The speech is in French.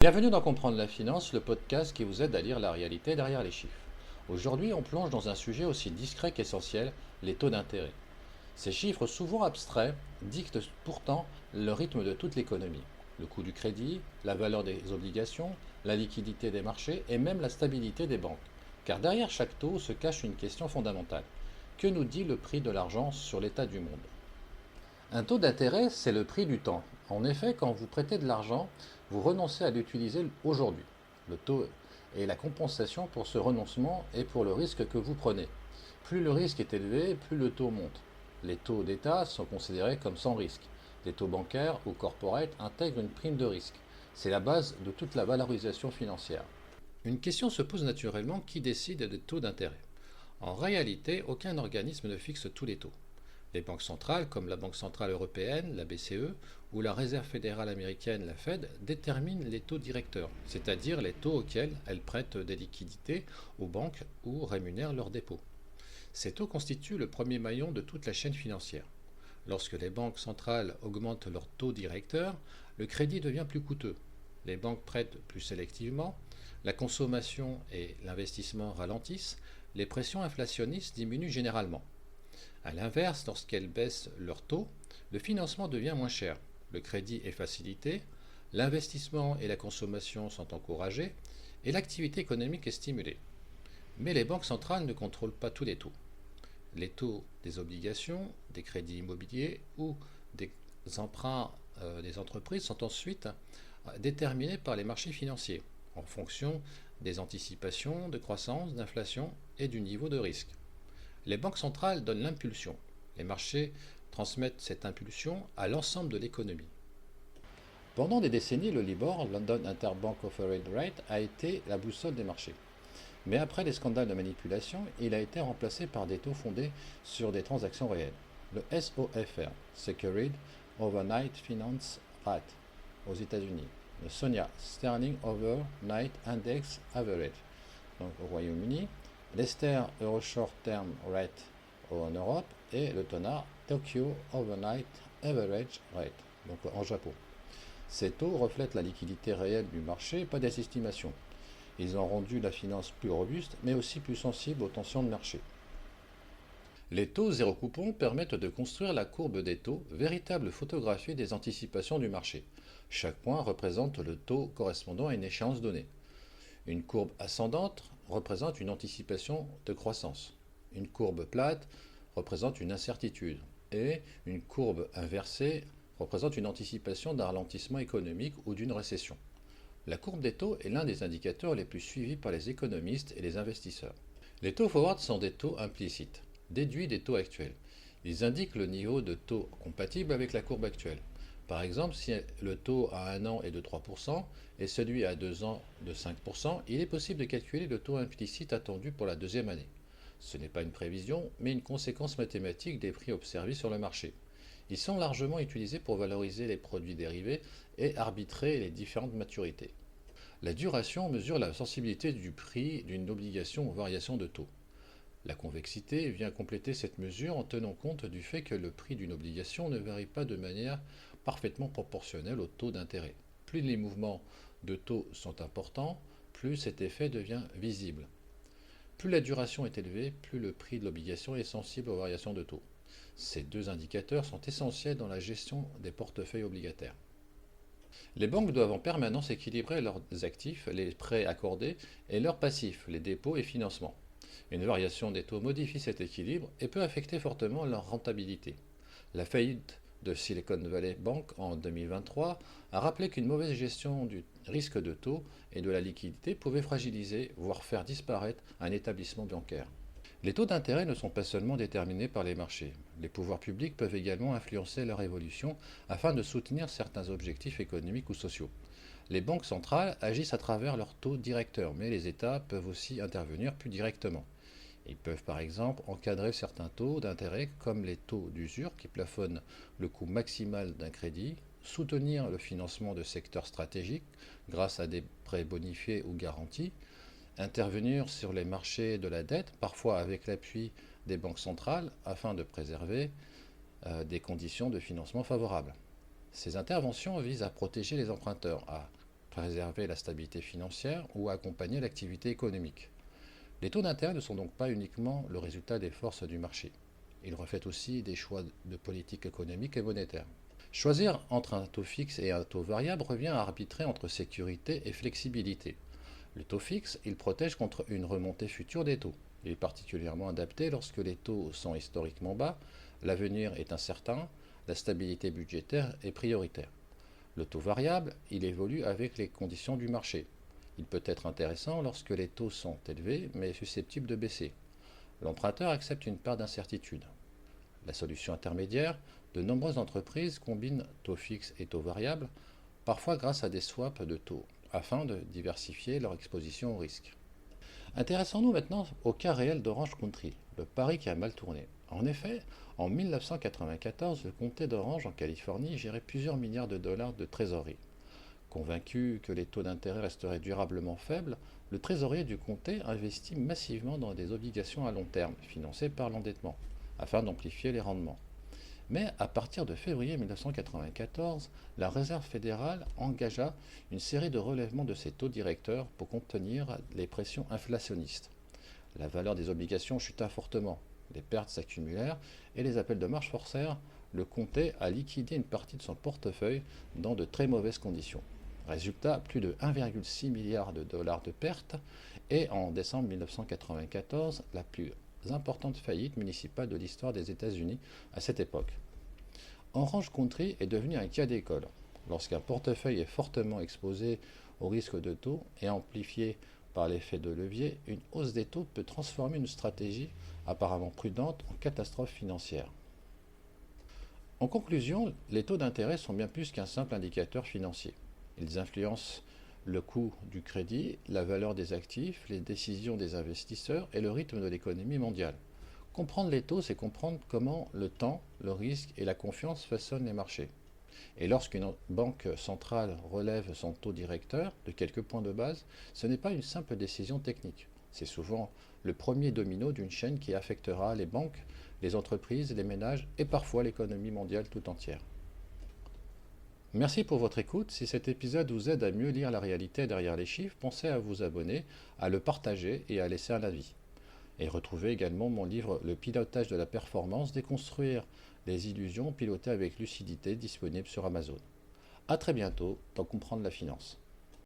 Bienvenue dans Comprendre la finance, le podcast qui vous aide à lire la réalité derrière les chiffres. Aujourd'hui, on plonge dans un sujet aussi discret qu'essentiel, les taux d'intérêt. Ces chiffres, souvent abstraits, dictent pourtant le rythme de toute l'économie. Le coût du crédit, la valeur des obligations, la liquidité des marchés et même la stabilité des banques. Car derrière chaque taux se cache une question fondamentale. Que nous dit le prix de l'argent sur l'état du monde? Un taux d'intérêt, c'est le prix du temps. En effet, quand vous prêtez de l'argent, vous renoncez à l'utiliser aujourd'hui. Le taux est la compensation pour ce renoncement et pour le risque que vous prenez. Plus le risque est élevé, plus le taux monte. Les taux d'État sont considérés comme sans risque. Les taux bancaires ou corporate intègrent une prime de risque. C'est la base de toute la valorisation financière. Une question se pose naturellement: qui décide des taux d'intérêt? En réalité, aucun organisme ne fixe tous les taux. Les banques centrales, comme la Banque centrale européenne, la BCE, ou la Réserve fédérale américaine, la Fed, déterminent les taux directeurs, c'est-à-dire les taux auxquels elles prêtent des liquidités aux banques ou rémunèrent leurs dépôts. Ces taux constituent le premier maillon de toute la chaîne financière. Lorsque les banques centrales augmentent leurs taux directeurs, le crédit devient plus coûteux. Les banques prêtent plus sélectivement, la consommation et l'investissement ralentissent, les pressions inflationnistes diminuent généralement. A l'inverse, lorsqu'elles baissent leur taux, le financement devient moins cher, le crédit est facilité, l'investissement et la consommation sont encouragés et l'activité économique est stimulée. Mais les banques centrales ne contrôlent pas tous les taux. Les taux des obligations, des crédits immobiliers ou des emprunts des entreprises sont ensuite déterminés par les marchés financiers en fonction des anticipations de croissance, d'inflation et du niveau de risque. Les banques centrales donnent l'impulsion. Les marchés transmettent cette impulsion à l'ensemble de l'économie. Pendant des décennies, le LIBOR, London Interbank Offered Rate, a été la boussole des marchés. Mais après les scandales de manipulation, il a été remplacé par des taux fondés sur des transactions réelles. Le SOFR, Secured Overnight Finance Rate, aux États-Unis. Le SONIA, Sterling Overnight Index Average, donc au Royaume-Uni. L'Ester Euro Short Term Rate en Europe et le TONA Tokyo Overnight Average Rate, donc en Japon. Ces taux reflètent la liquidité réelle du marché, pas des estimations. Ils ont rendu la finance plus robuste, mais aussi plus sensible aux tensions de marché. Les taux zéro coupon permettent de construire la courbe des taux, véritable photographie des anticipations du marché. Chaque point représente le taux correspondant à une échéance donnée. Une courbe ascendante représente une anticipation de croissance. Une courbe plate représente une incertitude. Et une courbe inversée représente une anticipation d'un ralentissement économique ou d'une récession. La courbe des taux est l'un des indicateurs les plus suivis par les économistes et les investisseurs. Les taux forward sont des taux implicites, déduits des taux actuels. Ils indiquent le niveau de taux compatible avec la courbe actuelle. Par exemple, si le taux à 1 an est de 3% et celui à 2 ans de 5%, il est possible de calculer le taux implicite attendu pour la deuxième année. Ce n'est pas une prévision, mais une conséquence mathématique des prix observés sur le marché. Ils sont largement utilisés pour valoriser les produits dérivés et arbitrer les différentes maturités. La duration mesure la sensibilité du prix d'une obligation aux variations de taux. La convexité vient compléter cette mesure en tenant compte du fait que le prix d'une obligation ne varie pas de manière parfaitement proportionnelle au taux d'intérêt. Plus les mouvements de taux sont importants, plus cet effet devient visible. Plus la duration est élevée, plus le prix de l'obligation est sensible aux variations de taux. Ces deux indicateurs sont essentiels dans la gestion des portefeuilles obligataires. Les banques doivent en permanence équilibrer leurs actifs, les prêts accordés, et leurs passifs, les dépôts et financements. Une variation des taux modifie cet équilibre et peut affecter fortement leur rentabilité. La faillite de Silicon Valley Bank en 2023 a rappelé qu'une mauvaise gestion du risque de taux et de la liquidité pouvait fragiliser, voire faire disparaître un établissement bancaire. Les taux d'intérêt ne sont pas seulement déterminés par les marchés. Les pouvoirs publics peuvent également influencer leur évolution afin de soutenir certains objectifs économiques ou sociaux. Les banques centrales agissent à travers leurs taux directeurs, mais les États peuvent aussi intervenir plus directement. Ils peuvent par exemple encadrer certains taux d'intérêt comme les taux d'usure qui plafonnent le coût maximal d'un crédit, soutenir le financement de secteurs stratégiques grâce à des prêts bonifiés ou garantis, intervenir sur les marchés de la dette, parfois avec l'appui des banques centrales, afin de préserver des conditions de financement favorables. Ces interventions visent à protéger les emprunteurs, à préserver la stabilité financière ou accompagner l'activité économique. Les taux d'intérêt ne sont donc pas uniquement le résultat des forces du marché. Ils reflètent aussi des choix de politique économique et monétaire. Choisir entre un taux fixe et un taux variable revient à arbitrer entre sécurité et flexibilité. Le taux fixe, il protège contre une remontée future des taux. Il est particulièrement adapté lorsque les taux sont historiquement bas, l'avenir est incertain, la stabilité budgétaire est prioritaire. Le taux variable, il évolue avec les conditions du marché. Il peut être intéressant lorsque les taux sont élevés mais susceptibles de baisser. L'emprunteur accepte une part d'incertitude. La solution intermédiaire, de nombreuses entreprises combinent taux fixe et taux variable, parfois grâce à des swaps de taux, afin de diversifier leur exposition au risque. Intéressons-nous maintenant au cas réel d'Orange Country, le pari qui a mal tourné. En effet, en 1994, le comté d'Orange en Californie gérait plusieurs milliards de dollars de trésorerie. Convaincu que les taux d'intérêt resteraient durablement faibles, le trésorier du comté investit massivement dans des obligations à long terme, financées par l'endettement, afin d'amplifier les rendements. Mais à partir de février 1994, la Réserve fédérale engagea une série de relèvements de ses taux directeurs pour contenir les pressions inflationnistes. La valeur des obligations chuta fortement, les pertes s'accumulèrent et les appels de marge forcèrent le comté à liquider une partie de son portefeuille dans de très mauvaises conditions. Résultat, plus de 1,6 milliard de dollars de pertes et en décembre 1994, la plus importante faillite municipale de l'histoire des États-Unis à cette époque. Orange Country est devenu un cas d'école. Lorsqu'un portefeuille est fortement exposé au risque de taux et amplifié par l'effet de levier, une hausse des taux peut transformer une stratégie apparemment prudente en catastrophe financière. En conclusion, les taux d'intérêt sont bien plus qu'un simple indicateur financier. Ils influencent le coût du crédit, la valeur des actifs, les décisions des investisseurs et le rythme de l'économie mondiale. Comprendre les taux, c'est comprendre comment le temps, le risque et la confiance façonnent les marchés. Et lorsqu'une banque centrale relève son taux directeur de quelques points de base, ce n'est pas une simple décision technique. C'est souvent le premier domino d'une chaîne qui affectera les banques, les entreprises, les ménages et parfois l'économie mondiale tout entière. Merci pour votre écoute. Si cet épisode vous aide à mieux lire la réalité derrière les chiffres, pensez à vous abonner, à le partager et à laisser un avis. Et retrouvez également mon livre Le pilotage de la performance, déconstruire les illusions pilotées avec lucidité, disponible sur Amazon. A très bientôt dans Comprendre la finance.